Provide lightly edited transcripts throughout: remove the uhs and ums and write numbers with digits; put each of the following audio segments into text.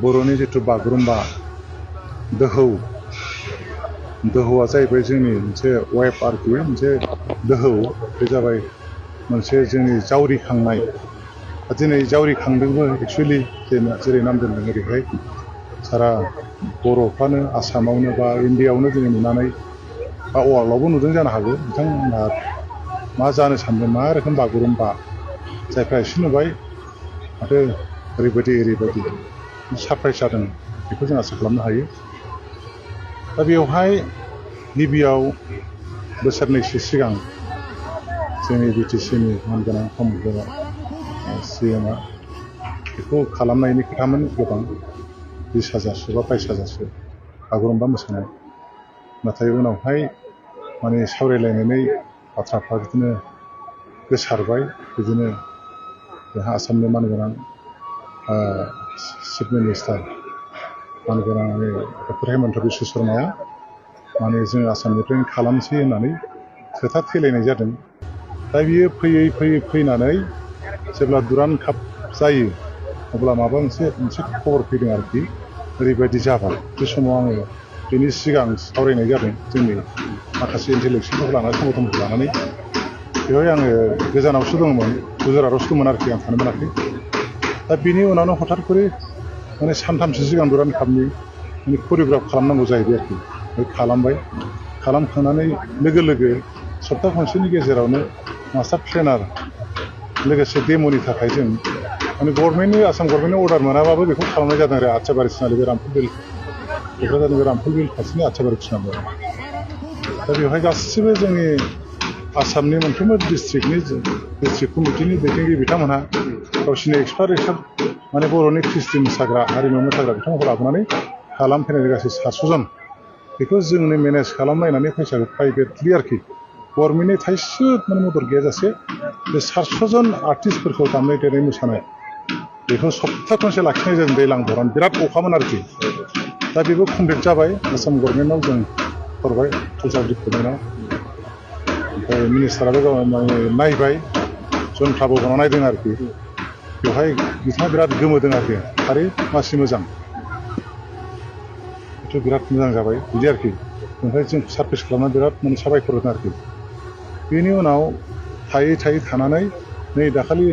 बर'नि जिथु बागुरुम्बा दोहौआ जाहैबाय जोंनि मोनसे वेब आरोखि मोनसे दोहौ बे जाबाय मोनसे जोंनि जावरिखांनाय दिनै जावरिखांदोंबो एक्सुवेलि जेरै नाम दोनदों ओरैहाय सारा बर'फ्रानो आसामावनो बा इन्डियाआवनो जोङो नुनानै बा वार्ल्डआवबो नुदों जानो हागौ बिथांमोनहा मा जानो सानदों मा रोखोम बागुरुम्बा जायफ्रा एसे नुबाय माथो ओरैबायदि सारप्राइज जादों बेखौ जों आसा खालामनो हायो। दा बेवहाय गिबियाव बोसोरनैसो सिगां जोंनि बिटिसिनि मानगोनां प्रमद सिएमआ बेखौ खालामनायनि खोथामोन गोबां 20,000 बा 22,000 बागुरुम्बा मोसानाय नाथाय उनावहाय माने सावरायलायनानै बाथ्राफ्रा बिदिनो गोसारबाय बिदिनो जोंहा आसामनि मानगोनां चिफ मिनिस्टार मानगोनां डक्टर हेमन्त बिश्व शर्माया माने जों आसामनिफ्रायनो खालामसै होननानै खोथा थैलायनाय जादों। दा बियो फैनानै जेब्ला दुरान्ड काप जायो अब्ला माबा मोनसे खबर फैदों आरोखि ओरैबायदि जाबाय बे समाव आङो बेनि सिगां सावरायनाय जादों जोंनि माखासे इन्टेलेक्सुयेलफोरखौ लानानै संगठनफोरखौ लानानै बेवहाय आङो गोजानावसो दंमोन गुजरातआवसो दंमोन आरोखि आं थानो मोनाखै। दा बिनि उनावनो हठात करे माने सानथामसो सिगां दुरान्ड कापनि माने करिय'ग्राफ खालामनांगौ जाहैबाय आरोखि खालामबाय खालामखांनानै लोगो सप्ता खनसेनि गेजेरावनो मास्टार ट्रेनार लोगोसे डेम'नि थाखाय जों माने आसाम गभर्नमेन्टनि अर्डार मोनाबाबो बेखौ खालामनाय जादों आरो आथियाबारि थिनालि बे रामफल बिल क'क्राझारनि बे रामफल बिल खाथिनि आथियाबारि थिनालियाव। दा बेवहाय गासिबो जोंनि आसामनि मोनफ्रोमबो डिस्ट्रिक्ट कमिटिनि दैदेनगिरि बिथांमोनहा गावसिनि एक्सपार्ट माने बर'नि कृष्टि मोसाग्रा हारिमु मोसाग्रा बिथांमोनखौ लाबोनानै खालामफैनाय गासै 700 जन बेखौ जोंनो मेनेज खालामलायनानै फैसाखौ प्राइभेटलि आरोखि गभर्नमेन्टनि थाइसे माने मदद गैयाजासे बे 700 जन आर्टिस्टफोरखौ दामनाय देनाय मोसानाय बेखौ सप्ता खनसे लाखिनाय जादों दैज्लां बरान बिराद अखामोन आरोखि। दा बेबो कमप्लिट जाबाय आसाम गभर्नमेन्टआव जों हरबाय कालचार डिपार्टमेन्टआव ओमफ्राय मिनिस्टाराबो माने नायबाय जनफ्राबो हरना नायदों आरोखि बेवहाय बिथाङा बिराद गोमोदों आरोखि थारै मासि मोजां बेथ' बिराद मोजां जाबाय बिदि आरोखि ओमफ्राय जों सारप्राइज खालामना बिराद माने साबायखर होदों आरोखि। बेनि उनाव थायै थानानै नै दाखालि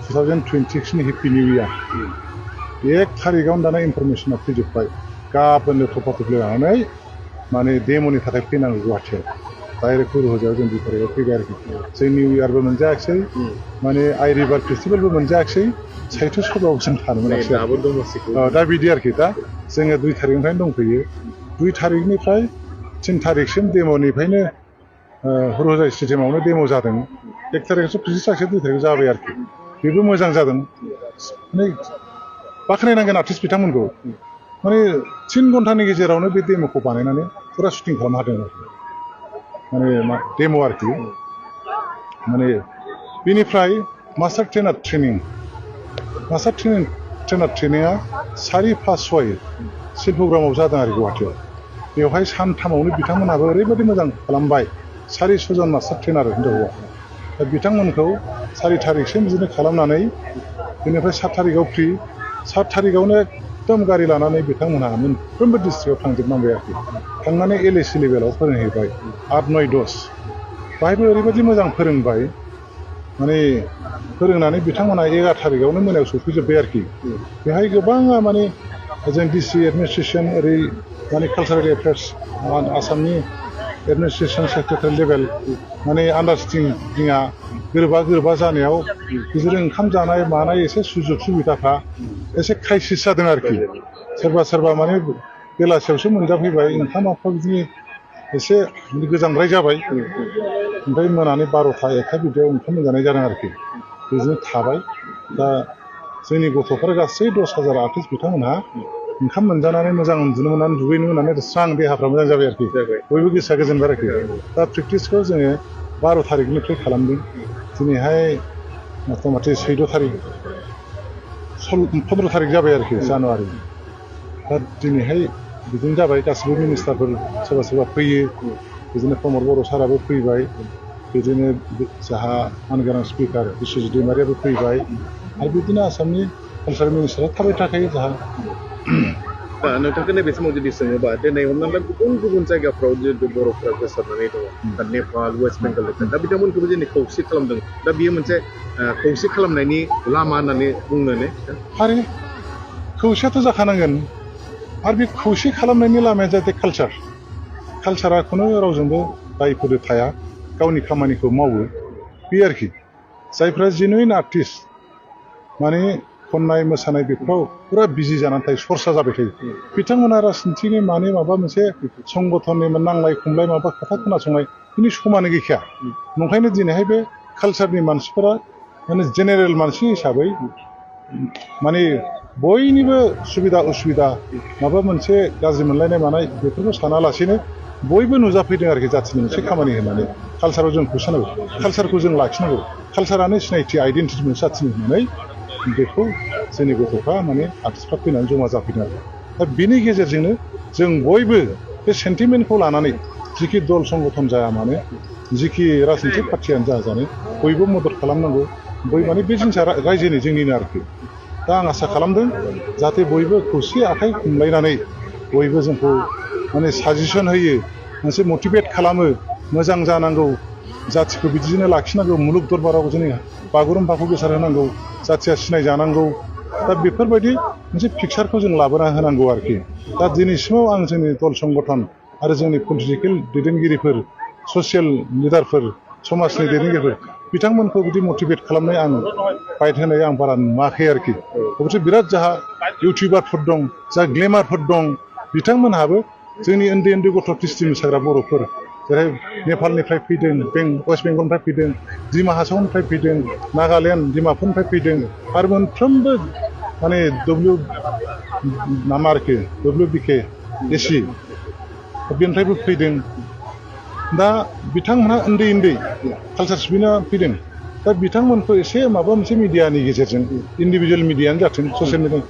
2026नि हेपि निउ इयार 1 थारिखआवनो दाना इनफरमेसना फैजोब्बाय गाबोननो थफा लानानै माने डेम'नि थाखाय फैनांगौ गुवाहाटियाव डाइरेक्ट हुरुहोजायाव जों 2 थारिखआव फैबाय आरोखि जों निउ इयारबो मोनजायाखिसै माने आइ रिभार फेस्टिभेलबो मोनजायाखिसै साहित्य सभायाव जों थानो मोनाखिसै दा बिदि आरोखि दा जोङो 2 थारिखनिफ्रायनो दंफैयो 2 थारिखनिफ्राय 3 थारिखसिम डेम'निफ्रायनो हुरुहोजाय स्टेडियामावनो डेम' जादों 1 थारिखआवसो प्रेक्टिस जागासिनो 2 थारिखआव जाबाय आरोखि बेबो मोजां जादों माने बाख्नायनांगोन आर्टिस्ट बिथांमोनखौ माने 3 घन्टानि गेजेरावनो बे डेम'खौ बानायनानै फुरा शुटिं खालामनो हादों आरोखि माने डेम' आरोखि माने बेनिफ्राय मास्टार ट्रेनार ट्रेनिङा 4-5-6 शिल्पग्रामाव जादों आरो गुवाहाटियाव बेवहाय सानथामावनो बिथांमोनहाबो ओरैबायदि मोजां खालामबाय 400 जन मास्टार ट्रेनार हिनजाव हौवा दा बिथांमोनखौ 4 थारिखसिम बिदिनो खालामनानै बेनिफ्राय 7 थारिखआव फ्रि 7 थारिखआवनो एकदम गारि लानानै बिथांमोनहा मोनफ्रोमबो डिस्ट्रिक्टआव थांजोबनांबाय आरोखि थांनानै LAC लेभेलाव फोरोंहैबाय 8-9-10 बाहायबो ओरैबायदि मोजां फोरोंबाय माने फोरोंनानै बिथांमोनहा 11 थारिखआवनो मोनायाव सफैजोब्बाय आरोखि बेहाय गोबाङा माने जों DC एडमिनिस्ट्रेसन ओरै माने कालचारेल एफेयार्स आसामनि एडमिनिस्ट्रेसन सेक्रेटारि लेभेल माने आन्डारस्टेन्डिंआ गोरोबा जानायाव बिसोरो ओंखाम जानाय मानाय एसे सुजुग सुबिदाफ्रा एसे क्राइसिस जादों आरोखि सोरबा माने बेलासियावसो मोनजाफैबाय ओंखामाफ्रा बिदिनो एसे गोजांद्राय जाबाय ओमफ्राय मोनानि 12टा 1टा बिदियाव ओंखाम मोनजानाय जादों आरोखि बिदिनो थाबाय दा जोंनि गथ'फोर गासै 10,000 आर्टिस्ट बिथांमोनहा ओंखाम मोनजानानै मोजां उन्दुनो मोननानै दुगैनो मोननानै स्रां देहाफ्रा मोजां जाबाय आरोखि बयबो गोसोआ गोजोनबाय आरोखि दा प्रेक्टिसखौ जोङो 12 थारिखनिफ्राय खालामदों दिनैहाय मथा-मथि 14 थारिख 15 थारिख जाबाय आरोखि जानुवारि दा दिनैहाय बिदिनो जाबाय गासिबो मिनिस्टारफोर सोरबा फैयो बिदिनो प्रमद बर' साराबो फैबाय बिदिनो जोंहा मानगोनां स्पिकार बिश्वजित दैमारियाबो फैबाय आरो बिदिनो आसामनि कालचारेल मिनिस्टारा थाबाय थाखायो जोंहा दा नोंथांखौ नैबे समाव जुदि सोङोबा दिनै हमना ला गुबुन गुबुन जायगाफ्राव जिहेतु बर'फोरा गोसारनानै दङ दा नेपाल वेस्ट बेंगल दा बिथांमोनखौबो दिनै खौसे खालामदों दा बियो मोनसे खौसे खालामनायनि लामा होननानै बुंनो ने आरो खौसेयाथ' जाखानांगोन आरो बे खौसे खालामनायनि लामाया जाहाथे कालसारा खुनु रावजोंबो दायफोर थाया गावनि खामानिखौ मावो बे आरोखि जायफ्रा जेनुइन आर्टिस्ट माने खननाय मोसानाय बेफोराव पुरा बिजि जानानै थायो सरसा जाबाय थायो बिथांमोना राजनिथिनि माने माबा मोनसे संगठननि नांलाय खमलाय माबा खोथा खोनासंनाय बिनि समानो गैखाया नंखायनो दिनैहाय बे कालसारनि मानसिफोरा माने जेनेरेल मानसि हिसाबै माने बयनिबो सुबिदा उसुबिदा माबा मोनसे गाज्रि मोनलायनाय मानाय बेफोरखौ सानालासेनो बयबो नुजाफैदों आरोखि जाथिनि मोनसे खामानि होननानै कालसाराव जों खौसेनांगौ कालसारखौ जों लाखिनांगौ कालसारानो सिनायथि आइडेन्टिटि मोनसे जाथिनि होननानै बेखौ जोंनि गथ'फ्रा माने आर्टिस्टफ्रा फैनानै जमा जाफैदों आरो दा बेनि गेजेरजोंनो जों बयबो बे सेन्टिमेन्टखौ लानानै जिखि दल संगठन जाया मानो जिखि राजनितिक पार्टियानो जाजानो बयबो मदद खालामनांगौ बयबो माने बे जिनिसा रायजोनि जोंनिनो आरोखि दा आं आसा खालामदों जाहाथे बयबो खौसे आखाइ हमलायनानै बयबो जोंखौ माने साजेसन होयो मोनसे मटिभेट खालामो मोजां जानांगौ जाथिखौ बिदिनो लाखिनांगौ मुलुग दरबाराव जोंनि बागुरुम्बाखौ गोसार होनांगौ जाथिया सिनायजानांगौ दा बेफोरबायदि मोनसे पिक्सारखौ जों लाबोना होनांगौ आरोखि दा दिनैसिमाव आं जोंनि दल संगठन आरो जोंनि पलिटिकेल दैदेनगिरिफोर ससियेल लिडारफोर समाजनि दैदेनगिरिफोर बिथांमोनखौ बिदि मटिभेट खालामनाय आं फाइट होनाय आं बारा नुवाखै आरोखि अबयसे बिराद जाहा इउटिउबारफोर दं जा ग्लेमारफोर दं बिथांमोनहाबो जोंनि उन्दै उन्दै गथ' ख्रिस्टि मोसाग्रा बर'फोर जेरै नेपालनिफ्राय फैदों वेस्ट बेंगलनिफ्राय फैदों दिमा हासावनिफ्राय फैदों नागालेण्ड डिमापुरनिफ्राय फैदों आरो मोनफ्रोमबो माने WBK एसि बेनिफ्रायबो फैदों दा बिथांमोनहा उन्दै उन्दै कालसार सिबिना फैदों दा बिथांमोनखौ एसे माबा मोनसे मिडियानि गेजेरजों इन्डिभिजुवेल मिडियानो जाथों ससियेल मिडिया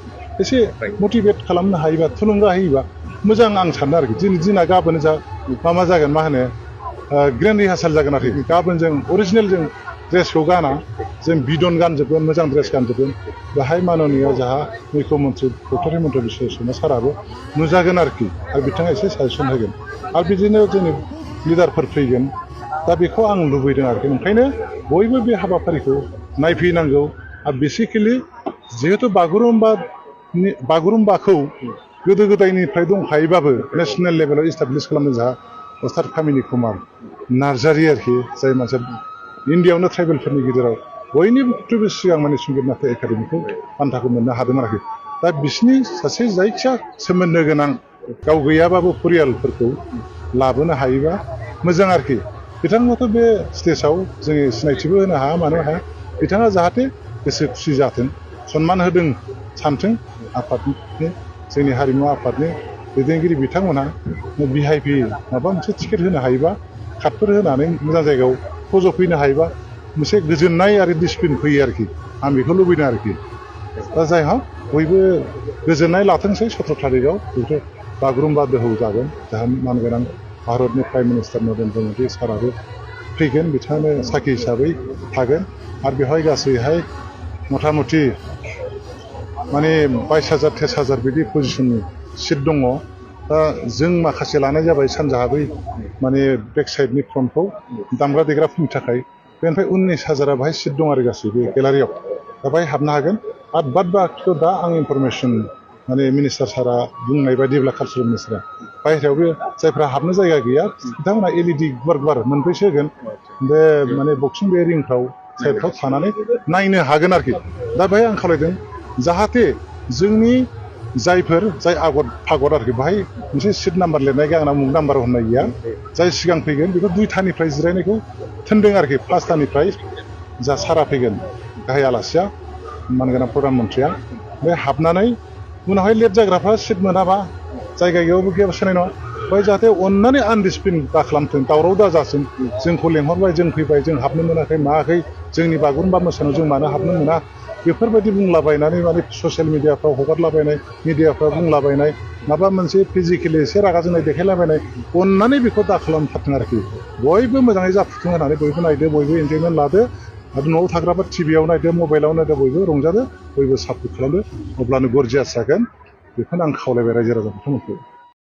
एसे मटिभेट खालामनो हायोबा थुलुंगा होयोबा मोजां आं सानो आरोखि दिना गाबोन जा मा जागोन मा होनो ग्रेन्ड रिहार्साल जागोन आरोखि गाबोन जों अरिजिनेल जों ड्रेसखौ गाना जों बिदन गानजोबगोन मोजां ड्रेस गानजोबगोन बेहाय माननीय जाहा मुख्यमन्त्रि डक्टर हेमन्त बिश्व शर्मा साराबो नुजागोन आरोखि आरो बिथाङा एसे साजेसन होगोन आरो बिदिनो जोंनि लिडारफोर फैगोन दा बेखौ आं लुबैदों आरोखि ओंखायनो बयबो बे हाबाफारिखौ नायफैनांगौ आरो बेसिकेलि जिहेतु बागुरुम्बाखौ गोदो गोदायनिफ्राय दंखायोबाबो नेसनेल लेभेलाव इस्टाब्लिस खालामदों जोंहा अस्ताद कामिनी कुमार नार्जारि आरोखि जाय मानसिया इण्डियाआवनो ट्राइबेलफोरनि गेजेराव बयनिख्रुइबो सिगां माने संगित नाट्य एकाडेमिखौ बान्थाखौ मोननो हादों आरोखि दा बिसिनि सासे जायखिया सोमोन्दो गोनां गाव गैयाबाबो परियालफोरखौ लाबोनो हायोबा मोजां आरोखि बिथाङाथ' बे स्टेजाव जोङो सिनायथिबो होनो हाया मानो हाया बिथाङा जाहाथे गोसो खुसि जाथों सनमान होदों सानथों आफादनि जोंनि हारिमु आफादनि दैदेनगिरि बिथांमोनहा VIP माबा मोनसे टिकेट होनो हायोबा कार्डफोर होनानै मोजां जायगायाव फज'फैनो हायोबा मोनसे गोजोननाय आरो डिसिप्लिन फैयो आरोखि आं बेखौ लुबैदों आरोखि दा जायहा बयबो गोजोननाय लाथोंसै 17 थारिखआव बेथ' बागुरुम्बा दोहौ जागोन जाहा मानगोनां भारतनि प्राइम मिनिस्टार नरेन्द्र मदि साराबो फैगोन बिथाङानो साखि हिसाबै थागोन आरो बेवहाय गासैहाय मथा मथि माने 22,000 23,000 बिदि पजिशननि सिट दङ दा जों माखासे लानाय जाबाय सानजाहा बै माने बेक साइडनि फ्रन्टखौ दामग्रा देग्राफोरनि थाखाय बेनिफ्राय 19,000 बाहाय सिट दं आरो गासैबो गेलारियाव दा बाहाय हाबनो हागोन आरो बाद बाखिखौ दा आं इनफरमेसन माने मिनिस्टार सारा बुंनाय बायदिब्ला कालचारेल मिनिस्टारा बाहेरायावबो जायफ्रा हाबनो जायगा गैया बिथांमोना LED गुवार मोनब्रैसो होगोन बे माने बक्सिं बे रिंफ्राव साइडफ्राव थानानै नायनो हागोन आरोखि दा बेहाय आं खावलायदों जाहाथे जोंनि जाय आगत फागत आरोखि बाहाय मोनसे सिट नाम्बार लिरनाय गैया आंना मुं नाम्बार होननाय गैया जाय सिगां फैगोन बेखौ 2थानिफ्राय जिरायनायखौ थिनदों आरोखि 5थानिफ्राय जा सारा फैगोन गाहाय आलासिया मानगोनां प्रधान मन्त्रिया बे हाबनानै उनावहाय लेट जाग्राफ्रा सिट मोनाबा जायगा गैयाबा सोनाय नङा ओमफ्राय जाहाथे अननानै आनडिसिप्लिन दा खालामथों दावराव दाजाथों जोंखौ लेंहरबाय जों फैबाय जों हाबनो मोनाखै मायाखै जोंनि बागुरुम्बा मोसानायाव जों मानो हाबनो मोना बेफोरबायदि बुंलाबायनानै माने ससियेल मिडियाफ्राव हगारलाबायनाय मिडियाफ्राव बुंलाबायनाय माबा मोनसे फिजिकेलि एसे रागा जोंनाय देखायलाबायनाय अननानै बेखौ दा खालामथारथों आरोखि बयबो मोजाङै जाफुंथों होननानै बयबो नायदो बयबो एन्जयमेन्ट लादो आरो न'आव थाग्राबा टिभियाव नायदो मबाइलाव नायदो बयबो रंजादो बयबो सापर्ट खालामदो अब्लानो गरजियास जागोन बेखौनो आं खावलायबाय रायजो राजा बिथांमोनखौ